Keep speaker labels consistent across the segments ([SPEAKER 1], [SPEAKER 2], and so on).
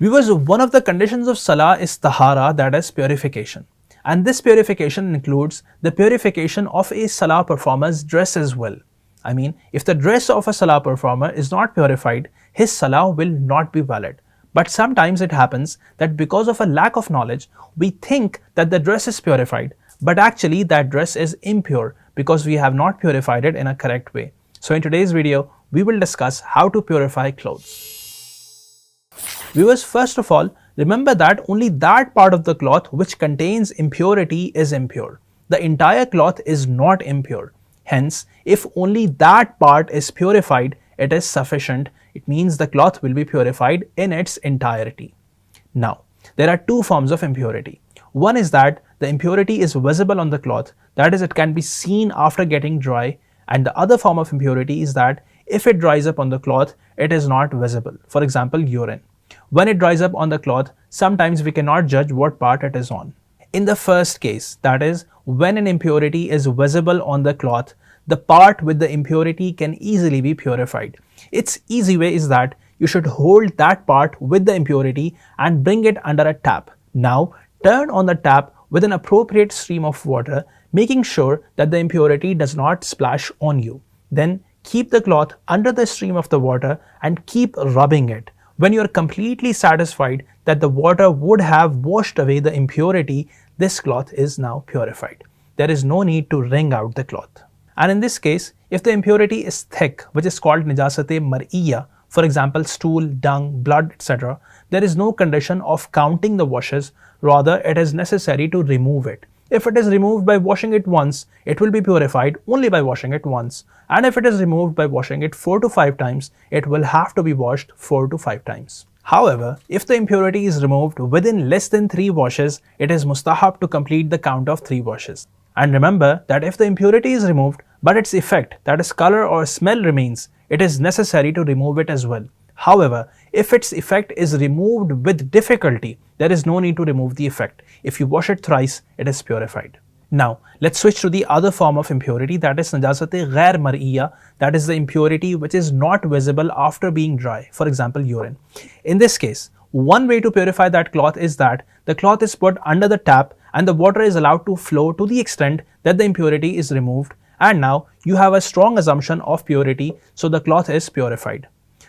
[SPEAKER 1] Viewers, one of the conditions of Salah is tahara, that is purification. And this purification includes the purification of a Salah performer's dress as well. I mean, if the dress of a Salah performer is not purified, his Salah will not be valid. But sometimes it happens that because of a lack of knowledge, we think that the dress is purified, but actually that dress is impure because we have not purified it in a correct way. So in today's video, we will discuss how to purify clothes. Viewers, first of all, remember that only that part of the cloth which contains impurity is impure. The entire cloth is not impure. Hence, if only that part is purified, it is sufficient. It means the cloth will be purified in its entirety. Now, there are two forms of impurity. One is that the impurity is visible on the cloth, that is, it can be seen after getting dry, and the other form of impurity is that if it dries up on the cloth, it is not visible. For example, urine. When it dries up on the cloth, sometimes we cannot judge what part it is on. In the first case, that is, when an impurity is visible on the cloth, the part with the impurity can easily be purified. Its easy way is that you should hold that part with the impurity and bring it under a tap. Now, turn on the tap with an appropriate stream of water, making sure that the impurity does not splash on you. Then, keep the cloth under the stream of the water and keep rubbing it. When you are completely satisfied that the water would have washed away the impurity, this cloth is now purified. There is no need to wring out the cloth. And in this case, if the impurity is thick, which is called Najasat-e-Mar'iyya, for example stool, dung, blood, etc., there is no condition of counting the washes, rather it is necessary to remove it. If it is removed by washing it once, it will be purified only by washing it once. And if it is removed by washing it 4 to 5 times, it will have to be washed 4 to 5 times. However, if the impurity is removed within less than 3 washes, it is mustahab to complete the count of 3 washes. And remember that if the impurity is removed, but its effect, that is color or smell, remains, it is necessary to remove it as well. However, if its effect is removed with difficulty, there is no need to remove the effect. If you wash it thrice, it is purified. Now, let's switch to the other form of impurity, that is Najasat-e-Ghair Mar'iyya, that is the impurity which is not visible after being dry, for example urine. In this case, one way to purify that cloth is that the cloth is put under the tap and the water is allowed to flow to the extent that the impurity is removed, and now you have a strong assumption of purity, so the cloth is purified.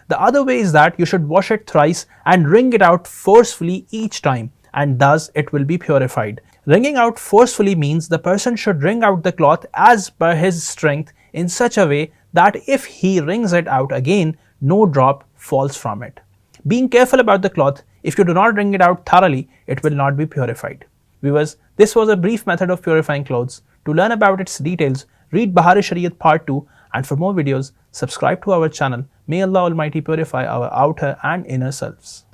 [SPEAKER 1] The other way is that you should wash it thrice and wring it out forcefully each time, and thus it will be purified. Wringing out forcefully means the person should wring out the cloth as per his strength in such a way that if he wrings it out again, no drop falls from it. Being careful about the cloth, if you do not wring it out thoroughly, it will not be purified. Viewers, this was a brief method of purifying clothes. To learn about its details, read Bahar-e-Shariat Part 2, and for more videos, subscribe to our channel. May Allah Almighty purify our outer and inner selves.